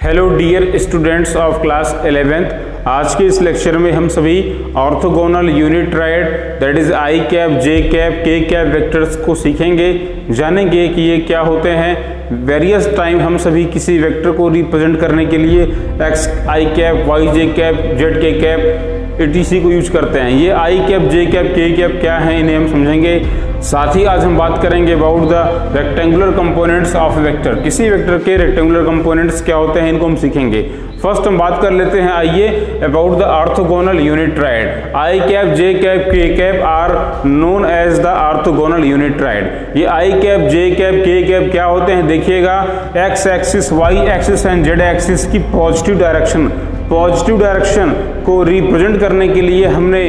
Hello dear students of class 11th। आज के इस लेक्चर में हम सभी orthogonal unit triad that is I cap, J cap, K cap vectors को सीखेंगे, जानेंगे कि ये क्या होते हैं। वेरियस टाइम हम सभी किसी वेक्टर को रिप्रेजेंट करने के लिए x I cap, Y J cap, Z के कैप etc को यूज करते हैं। ये I cap, J cap, K cap क्या है इन्हें हम समझेंगे। साथ ही आज हम बात करेंगे about the rectangular components of vector. किसी वेक्टर के रेक्टेंगुलर कंपोनेंट्स क्या होते हैं इनको हम सीखेंगे। फर्स्ट हम बात कर लेते हैं आइए about the orthogonal unit triad. I cap, J cap, K cap are known as the orthogonal unit triad. ये I cap, J cap, K cap क्या होते हैं देखिएगा। X axis, Y axis and Z axis की positive direction को represent करने के लिए हमने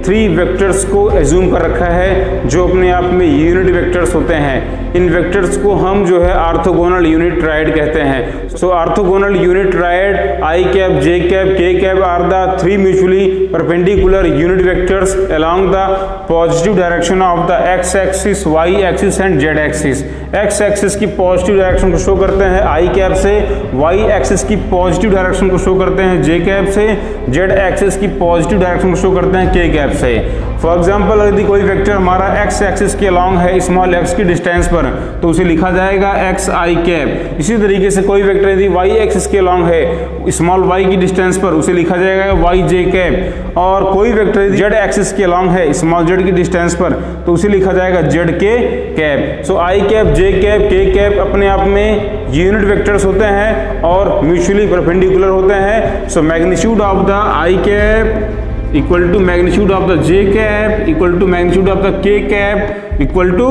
3 वेक्टर्स को एज्यूम कर रखा है जो अपने आप में यूनिट वेक्टर्स होते हैं। इन वेक्टर्स को हम जो है ऑर्थोगोनल यूनिट ट्रायड कहते हैं। So orthogonal unit triad I cap, J cap, K cap are the 3 mutually perpendicular unit vectors along the positive direction of the X axis, Y axis and Z axis. X axis की positive direction को show करते हैं I cap से, Y axis की positive direction को show करते हैं J cap से, जेड एक्सिस की पॉजिटिव डायरेक्शन को शो करते हैं के कैप से। फॉर एग्जाम्पल यदि कोई वेक्टर हमारा एक्स एक्सिस के अलॉन्ग है स्मॉल एक्स की डिस्टेंस पर तो उसे लिखा जाएगा एक्स आई कैप। इसी तरीके से कोई वेक्टर यदि वाई एक्सिस के अलॉन्ग है स्मॉल वाई की डिस्टेंस पर उसे लिखा जाएगा वाई जे कैप। और कोई वेक्टर यदि जेड एक्सिस के अलॉन्ग है स्मॉल जेड की डिस्टेंस पर तो उसे लिखा जाएगा जेड के कैप। सो आई cap, J cap, K cap अपने आप में यूनिट वेक्टर्स होते हैं और म्यूचुअली परपेंडिकुलर होते हैं। So magnitude of the I cap equal to magnitude of the J cap equal to magnitude of the K cap equal to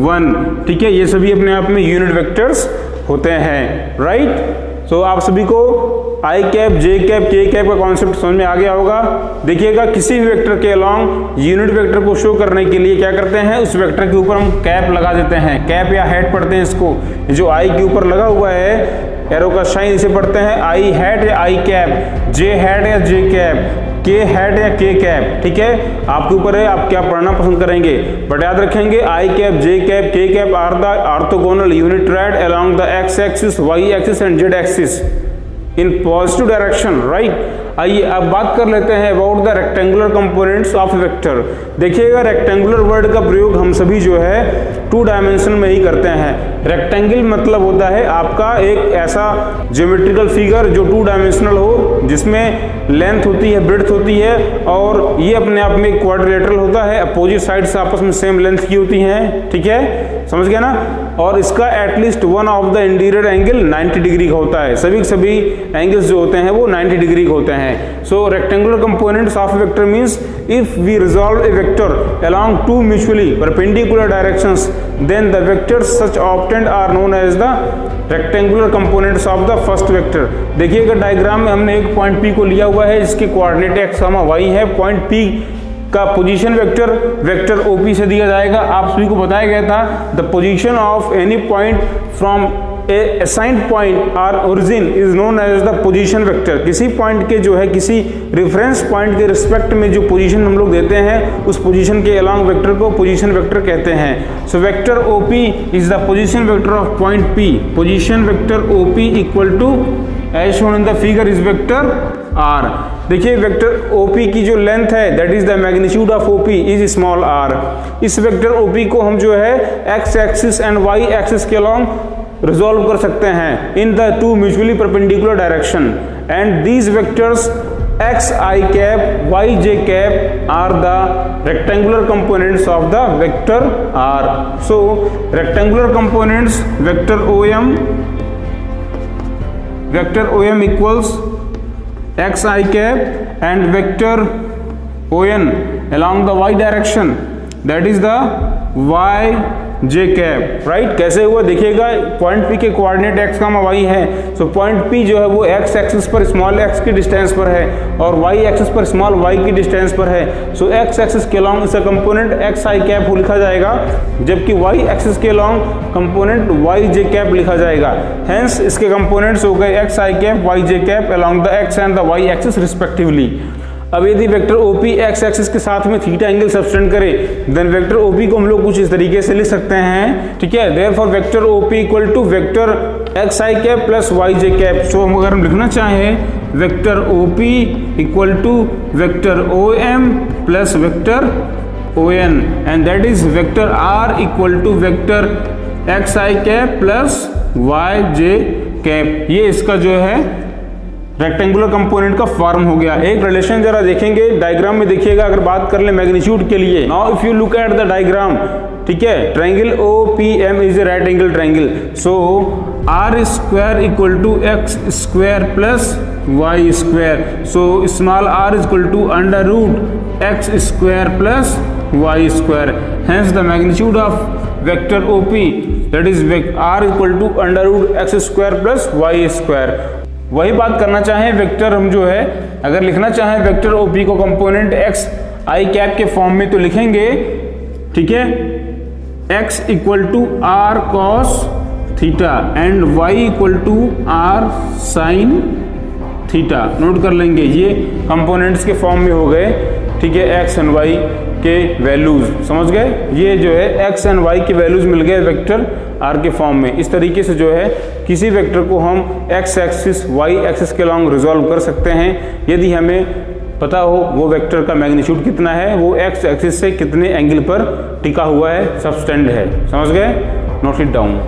1। ठीक है, ये सभी अपने आप में यूनिट वेक्टर्स होते हैं, राइट। सो आप सभी को आई cap, J cap, K cap का कॉन्सेप्ट समझ में आ गया होगा। देखिएगा किसी भी वेक्टर के अलॉन्ग यूनिट वेक्टर को शो करने के लिए क्या करते हैं, उस वेक्टर के ऊपर हम कैप लगा देते हैं। कैप या हेड पढ़ते हैं इसको, जो आई के ऊपर लगा हुआ है एरो का साइन इसे पढ़ते हैं आई हेड या आई कैप, जे हेड या जे कैप, के हेड या के कैप। ठीक है, आपके ऊपर है आप क्या पढ़ना पसंद करेंगे, बट याद रखेंगे I cap, J cap, K cap are the orthogonal unit triad along the X axis, Y axis and Z axis in positive direction, right. आइए अब बात कर लेते हैं about the rectangular components of vector. देखिएगा rectangular word का प्रयोग हम सभी जो है 2 डायमेंशन में ही करते हैं। रेक्टेंगल मतलब होता है आपका एक ऐसा ज्योमेट्रिकल फिगर जो 2 डायमेंशनल हो, जिसमें लेंथ होती है, ब्रेड्थ होती है और ये अपने आप में क्वाड्रिलेटरल होता है, अपोजिट साइड्स आपस में सेम लेंथ की होती हैं। ठीक है, समझ गया ना। और इसका at least one of the interior angle 90 degree का होता है। सभी एंगल्स जो होते हैं वो 90 डिग्री के होते हैं। So rectangular components of vector means if we resolve a vector along 2 mutually perpendicular directions then the vectors such obtained are known as the rectangular components of the first vector. देखिएगा diagram में हमने एक point P को लिया हुआ है जिसके coordinate x, Y है। पॉइंट P का पोजीशन वेक्टर OP से दिया जाएगा। आप सभी को बताया गया था the position of any point from a assigned point और origin is known as the position vector. किसी पॉइंट के जो है किसी रेफरेंस पॉइंट के रिस्पेक्ट में जो पोजीशन हम लोग देते हैं उस पोजीशन के अलॉन्ग वेक्टर को पोजीशन वेक्टर कहते हैं। So vector OP is the position vector of point P। Position vector OP equal to as shown in the figure is vector R। देखिए वेक्टर OP की जो लेंथ है that is the magnitude of OP is small r। इस vector OP को हम जो है X axis and Y axis के अलॉन्ग रिजॉल्व कर सकते हैं in the 2 mutually perpendicular direction and these vectors X I cap, Y J cap are the rectangular components of the vector R। So rectangular components vector OM equals X I cap and vector ON along the y direction that is the y J cap, right. कैसे हुआ देखिएगा, point P के coordinate x, y है। So point P जो है वो x axis पर small x की डिस्टेंस पर है और y एक्सिस पर स्मॉल y की डिस्टेंस पर है। सो x एक्सिस के अलॉन्ग इसका कंपोनेंट x आई कैप लिखा जाएगा, जबकि y एक्सिस के along component y J cap लिखा जाएगा। हेंस इसके कंपोनेंट्स हो गए x I cap, y J cap along the x and the y axis respectively. अब यदि वेक्टर OP एक्स एक्सिस के साथ में थीटा एंगल सब्सटेंड करे देन वेक्टर OP को हम लोग कुछ इस तरीके से लिख सकते हैं। ठीक है, therefore vector OP equal to vector X I cap plus Y J cap. So अगर हम लिखना चाहें vector O P equal to vector O M plus vector O N and that is vector R equal to vector X I cap plus Y J cap. ये इसका जो है rectangular component का form हो गया। एक रिलेशन जरा देखेंगे डायग्राम में, देखिएगा अगर बात कर ले मैग्नीट्यूड के लिए। Now if you look at the diagram, ठीक है, triangle O P M is a right angle triangle. So R square equal to X square plus Y square. So small R equal to under root X square plus Y square. Hence the magnitude of vector O P that is R equal to under root X square plus Y square. वही बात करना चाहें vector हम जो है अगर लिखना चाहें वेक्टर ओपी को कंपोनेंट एक्स आई कैप के फॉर्म में तो लिखेंगे, ठीक है, X equal to R cos theta and Y equal to R sine theta. Note कर लेंगे, ये कंपोनेंट्स के फॉर्म में हो गए, ठीक है, एक्स एंड वाई के वैल्यूज समझ गए। ये जो है एक्स एंड वाई के वैल्यूज मिल गए वेक्टर आर के फॉर्म में। इस तरीके से जो है किसी वेक्टर को हम एक्स एक्सिस वाई एक्सिस के लॉन्ग रिजॉल्व कर सकते हैं यदि हमें पता हो वो वेक्टर का मैग्नीट्यूड कितना है, वो एक्स एक्सिस से कितने एंगल पर टिका हुआ है, सबटेंड है। समझ गए? Note it down.